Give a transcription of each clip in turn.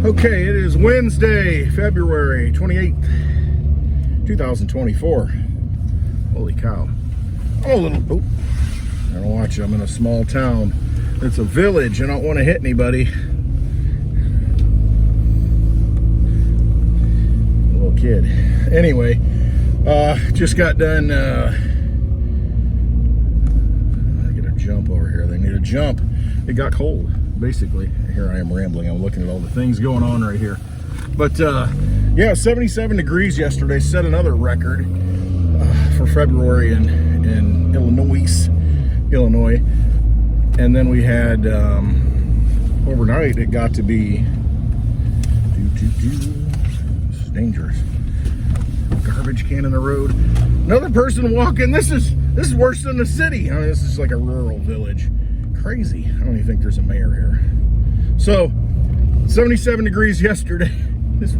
Okay, it is Wednesday, February 28th, 2024. Holy cow. Oh, I don't watch you. I'm in a small town. It's a village. I don't want to hit anybody. Little kid. Anyway, just got done. I get a jump over here. They need a jump. It got cold. Basically, here I am rambling. I'm looking at all the things going on right here. But yeah, 77 degrees yesterday, set another record for February in Illinois. And then we had overnight it got to be it's dangerous. Garbage can in the road. Another person walking. This is worse than the city. I mean, this is like a rural village. Crazy. I don't even think there's a mayor here. So 77 degrees yesterday. This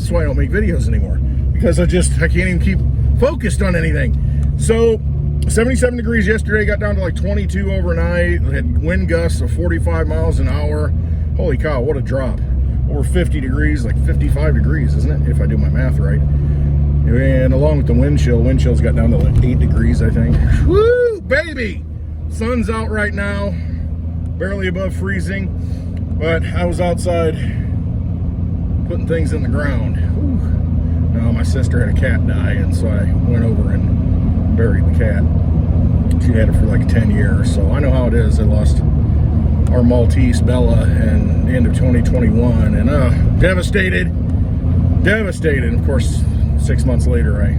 is why I don't make videos anymore, because I can't even keep focused on anything. So 77 degrees yesterday, got down to like 22 overnight. Had wind gusts of 45 miles an hour. Holy cow, what a drop. Over 50 degrees, like 55 degrees, isn't it, if I do my math right? And along with the wind chill's got down to like 8 degrees, I think. Woo, baby! Sun's out right now, barely above freezing, but I was outside putting things in the ground. Whew. Now my sister had a cat die, and so I went over and buried the cat. She had it for like 10 years, so I know how it is. I lost our Maltese, Bella, in the end of 2021, and devastated. Of course, 6 months later, I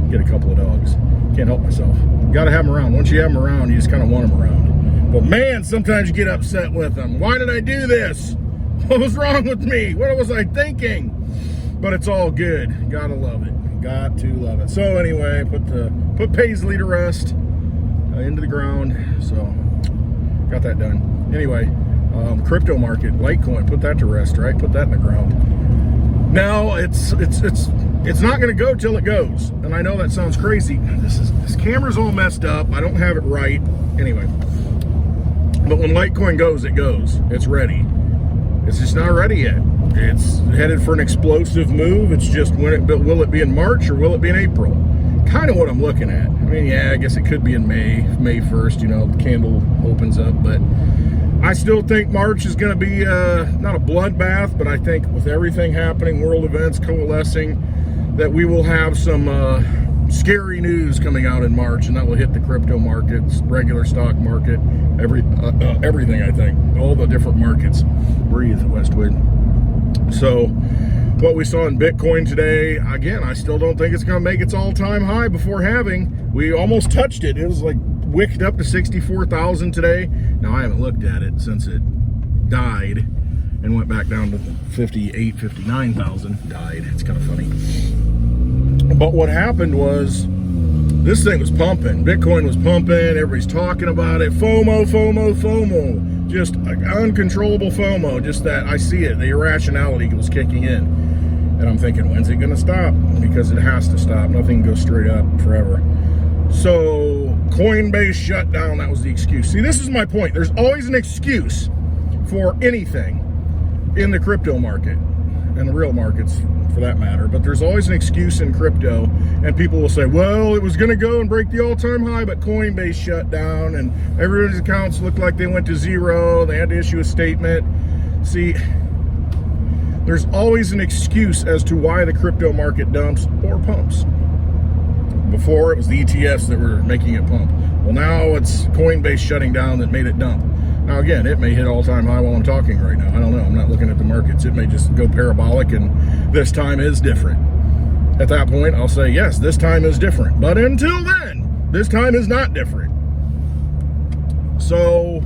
get a couple of dogs. Can't help myself. Got to have them around. Once you have them around, you just kind of want them around. But man, sometimes you get upset with them. Why did I do this? What was wrong with me? What was I thinking? But it's all good. Gotta love it. Got to love it. So anyway, put Paisley to rest into the ground. So got that done. Anyway, crypto market, Litecoin, put that to rest, right? Put that in the ground. Now it's not going to go till it goes, and I know that sounds crazy. This camera's all messed up. I don't have it right. Anyway, but when Litecoin goes, it goes. It's ready. It's just not ready yet. It's headed for an explosive move. It's just will it be in March or will it be in April? Kind of what I'm looking at. I mean, yeah, I guess it could be in May 1st. You know, the candle opens up, but I still think March is going to be not a bloodbath, but I think with everything happening, world events coalescing, that we will have some scary news coming out in March, and that will hit the crypto markets, regular stock market, everything. I think all the different markets. Breathe, Westwood. So what we saw in Bitcoin today, again, I still don't think it's going to make its all-time high before halving. We almost touched it. It was like wicked up to 64,000 today. Now I haven't looked at it since it died and went back down to 58, 59,000. Died. It's kind of funny. But what happened was this thing was pumping. Bitcoin was pumping. Everybody's talking about it. FOMO. Just uncontrollable FOMO. Just that I see it. The irrationality was kicking in. And I'm thinking, when's it going to stop? Because it has to stop. Nothing goes straight up forever. So Coinbase shut down. That was the excuse. See, this is my point. There's always an excuse for anything in the crypto market and the real markets for that matter, but there's always an excuse in crypto, and people will say, well, it was going to go and break the all-time high, but Coinbase shut down and everybody's accounts looked like they went to zero. They had to issue a statement. See, there's always an excuse as to why the crypto market dumps or pumps. Before, it was the ETFs that were making it pump. Well, now it's Coinbase shutting down that made it dump. Now, again, it may hit all-time high while I'm talking right now. I don't know. I'm not looking at the markets. It may just go parabolic, and this time is different. At that point, I'll say, yes, this time is different. But until then, this time is not different. So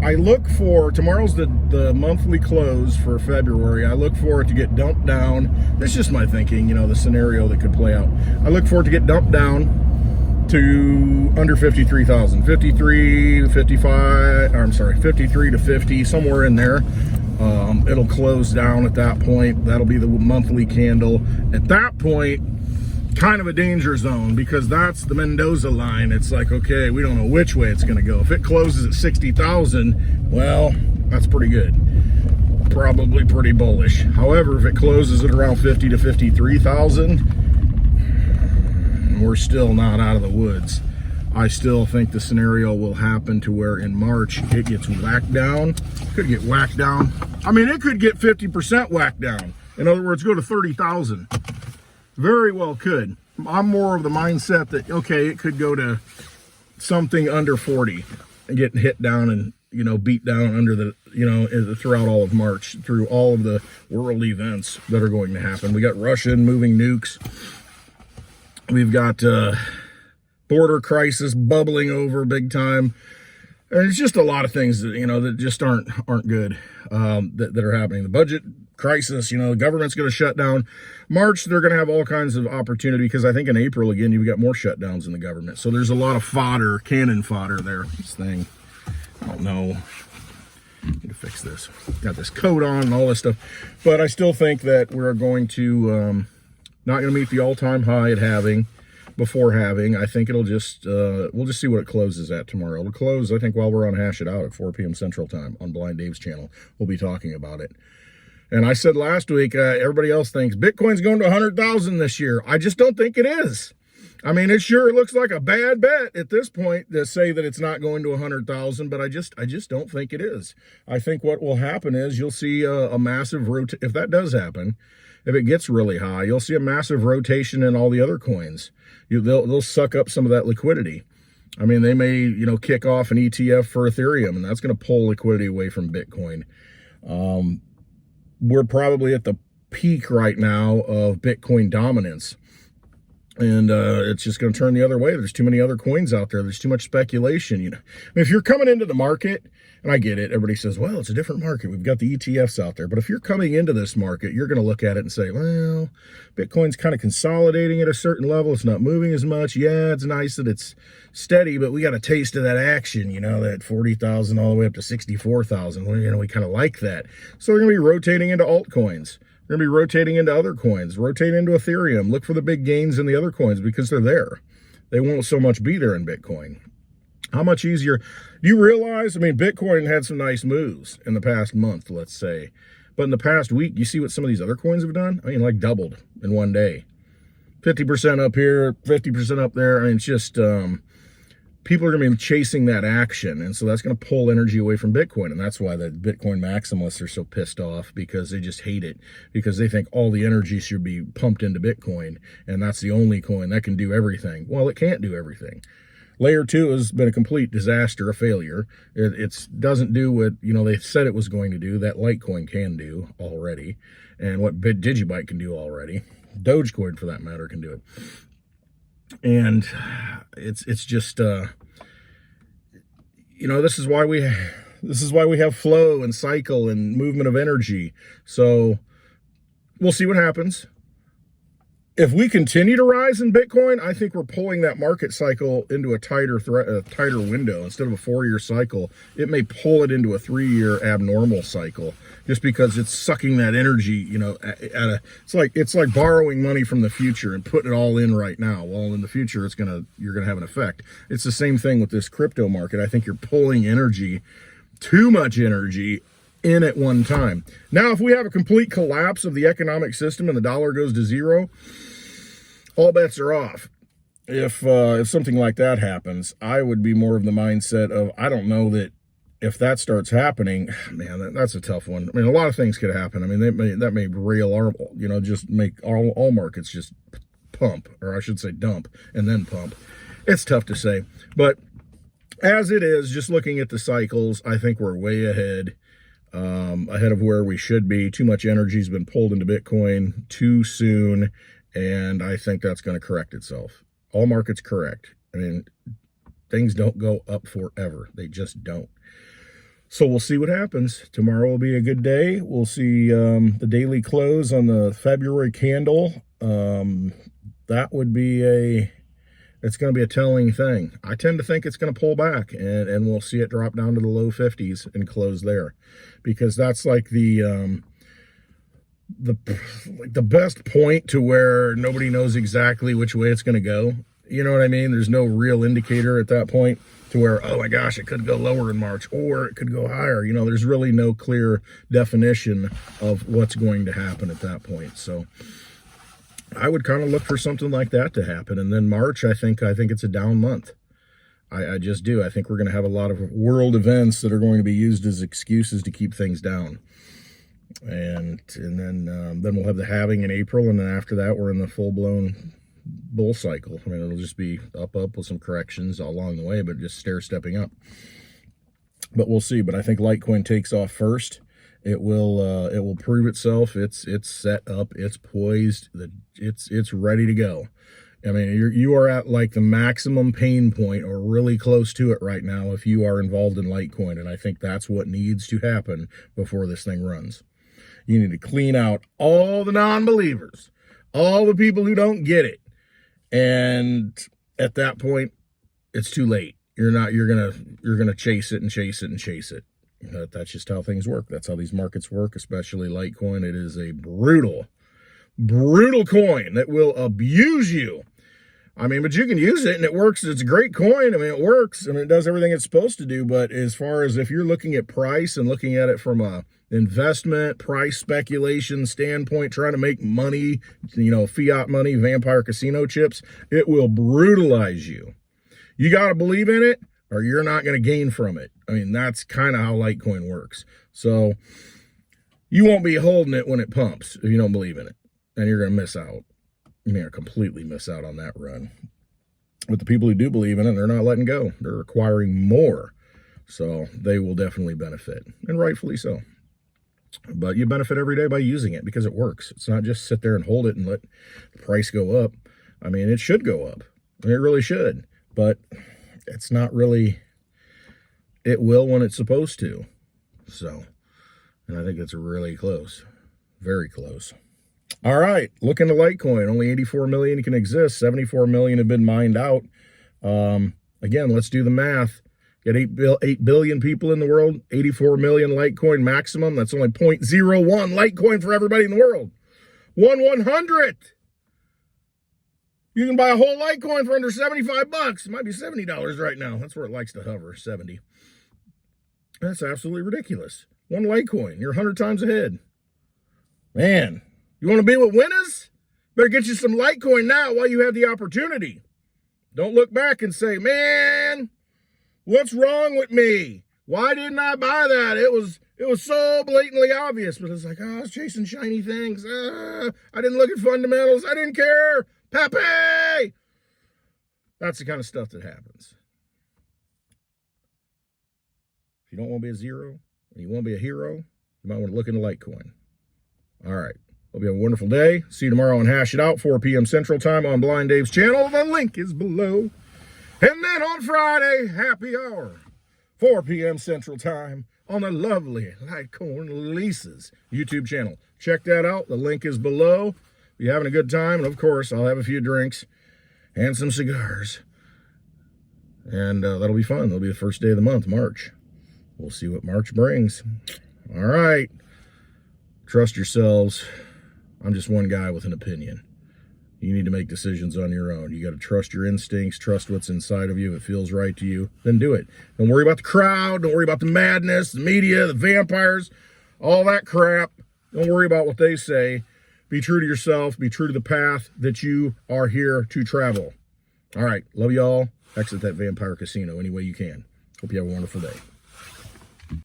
I look for, tomorrow's the monthly close for February. I look for it to get dumped down. This is just my thinking, you know, the scenario that could play out. I look for it to get dumped down to under 53,000, 53 to 55, or I'm sorry, 53 to 50, somewhere in there. It'll close down at that point. That'll be the monthly candle. At that point, kind of a danger zone, because that's the Mendoza line. It's like, okay, we don't know which way it's going to go. If it closes at 60,000, well, that's pretty good. probably pretty bullish. However, if it closes at around 50 to 53,000, we're still not out of the woods. I still think the scenario will happen to where in March it gets whacked down. Could get whacked down. I mean, it could get 50% whacked down. In other words, go to 30,000. Very well could. I'm more of the mindset that, okay, it could go to something under 40 and get hit down and, you know, beat down under the, you know, throughout all of March, through all of the world events that are going to happen. We got Russian moving nukes. We've got border crisis bubbling over big time. And it's just a lot of things that, you know, that just aren't good that are happening. The budget crisis, you know, the government's going to shut down. March, they're going to have all kinds of opportunity, because I think in April, again, you've got more shutdowns in the government. So there's a lot of fodder, cannon fodder there. This thing, I don't know. Need to fix this. Got this coat on and all this stuff. But I still think that we're going to, not going to meet the all-time high at halving. Before halving, I think it'll just, we'll just see what it closes at tomorrow. It'll close, I think, while we're on Hash It Out at 4 p.m. Central Time on Blind Dave's channel. We'll be talking about it. And I said last week, everybody else thinks Bitcoin's going to 100,000 this year. I just don't think it is. I mean, it sure looks like a bad bet at this point to say that it's not going to 100,000, but I just don't think it is. I think what will happen is you'll see a massive if that does happen, if it gets really high, you'll see a massive rotation in all the other coins. They'll suck up some of that liquidity. I mean, they may, you know, kick off an ETF for Ethereum, and that's going to pull liquidity away from Bitcoin. We're probably at the peak right now of Bitcoin dominance. And it's just going to turn the other way. There's too many other coins out there. There's too much speculation. You know, I mean, if you're coming into the market, and I get it, everybody says, well, it's a different market. We've got the ETFs out there. But if you're coming into this market, you're going to look at it and say, well, Bitcoin's kind of consolidating at a certain level. It's not moving as much. Yeah, it's nice that it's steady, but we got a taste of that action, you know, that 40,000 all the way up to 64,000. Well, you know, we kind of like that. So we're going to be rotating into altcoins. We're going to be rotating into other coins, rotate into Ethereum, look for the big gains in the other coins because they're there. They won't so much be there in Bitcoin. How much easier? Do you realize, I mean, Bitcoin had some nice moves in the past month, let's say. But in the past week, you see what some of these other coins have done? I mean, like doubled in one day. 50% up here, 50% up there. I mean, it's just, people are going to be chasing that action. And so that's going to pull energy away from Bitcoin. And that's why the Bitcoin maximalists are so pissed off, because they just hate it, because they think all the energy should be pumped into Bitcoin. And that's the only coin that can do everything. Well, it can't do everything. Layer 2 has been a complete disaster, a failure. It doesn't do what, you know, they said it was going to do, that Litecoin can do already, and what DigiByte can do already. Dogecoin, for that matter, can do it. And it's just, you know, this is why we have flow and cycle and movement of energy. So we'll see what happens. If we continue to rise in Bitcoin, I think we're pulling that market cycle into a tighter window. Instead of a 4-year cycle, it may pull it into a 3-year abnormal cycle, just because it's sucking that energy, you know, it's like borrowing money from the future and putting it all in right now. Well, in the future, you're gonna have an effect. It's the same thing with this crypto market. I think you're pulling energy, too much energy, in at one time. Now, if we have a complete collapse of the economic system and the dollar goes to zero, all bets are off. If something like that happens, I would be more of the mindset of, I don't know that if that starts happening, man, that's a tough one. I mean, a lot of things could happen. I mean, that may rail our, you know, just make all markets just pump, or I should say dump and then pump. It's tough to say, but as it is, just looking at the cycles, I think we're way ahead of where we should be. Too much energy has been pulled into Bitcoin too soon, and I think that's going to correct itself. All markets correct. I mean, things don't go up forever. They just don't. So we'll see what happens. Tomorrow will be a good day. We'll see the daily close on the February candle. That would be it's going to be a telling thing. I tend to think it's going to pull back, and we'll see it drop down to the low 50s and close there, because that's like the best point to where nobody knows exactly which way it's going to go. You know what I mean? There's no real indicator at that point. to where, oh my gosh, it could go lower in March or it could go higher. You know, there's really no clear definition of what's going to happen at that point. So I would kind of look for something like that to happen. And then March, I think it's a down month. I just do. I think we're going to have a lot of world events that are going to be used as excuses to keep things down. And then we'll have the halving in April, and then after that we're in the full-blown bull cycle. I mean, it'll just be up with some corrections all along the way, but just stair-stepping up. But we'll see. But I think Litecoin takes off first. It will prove itself. It's set up. It's poised. It's ready to go. I mean, you are at like the maximum pain point or really close to it right now if you are involved in Litecoin. And I think that's what needs to happen before this thing runs. You need to clean out all the non-believers, all the people who don't get it. And at that point, it's too late. You're gonna chase it and chase it and chase it. That's just how things work. That's how these markets work, especially Litecoin. It is a brutal coin that will abuse you. I mean, but you can use it and it works. It's a great coin. I mean, it works and it does everything it's supposed to do. But as far as if you're looking at price and looking at it from a investment, price speculation standpoint, trying to make money, you know, fiat money, vampire casino chips, it will brutalize you. You got to believe in it or you're not going to gain from it. I mean, that's kind of how Litecoin works. So you won't be holding it when it pumps if you don't believe in it. And you're going to miss out. You're going to completely miss out on that run. But the people who do believe in it, they're not letting go. They're acquiring more. So they will definitely benefit, and rightfully so. But you benefit every day by using it because it works. It's not just sit there and hold it and let the price go up. I mean, it should go up. I mean, it really should. But it's not really, it will when it's supposed to. So, and I think it's really close. Very close. All right, look into Litecoin. Only 84 million can exist. 74 million have been mined out. Again, let's do the math. Get 8 billion people in the world, 84 million Litecoin maximum. That's only 0.01 Litecoin for everybody in the world. 1/100th. You can buy a whole Litecoin for under 75 bucks. It might be $70 right now. That's where it likes to hover, 70. That's absolutely ridiculous. One Litecoin, you're 100 times ahead. Man. You want to be with winners? Better get you some Litecoin now while you have the opportunity. Don't look back and say, man, what's wrong with me? Why didn't I buy that? It was so blatantly obvious. But it's like, oh, I was chasing shiny things. I didn't look at fundamentals. I didn't care. Pepe! That's the kind of stuff that happens. If you don't want to be a zero and you want to be a hero, you might want to look into Litecoin. All right. Hope you have a wonderful day. See you tomorrow on Hash It Out, 4 p.m. Central Time on Blind Dave's channel. The link is below. And then on Friday, happy hour, 4 p.m. Central Time on the lovely Litecoin Lisa's YouTube channel. Check that out. The link is below. Be having a good time. And, of course, I'll have a few drinks and some cigars. And that'll be fun. That'll be the first day of the month, March. We'll see what March brings. All right. Trust yourselves. I'm just one guy with an opinion. You need to make decisions on your own. You got to trust your instincts, trust what's inside of you. If it feels right to you, then do it. Don't worry about the crowd. Don't worry about the madness, the media, the vampires, all that crap. Don't worry about what they say. Be true to yourself. Be true to the path that you are here to travel. All right. Love y'all. Exit that vampire casino any way you can. Hope you have a wonderful day.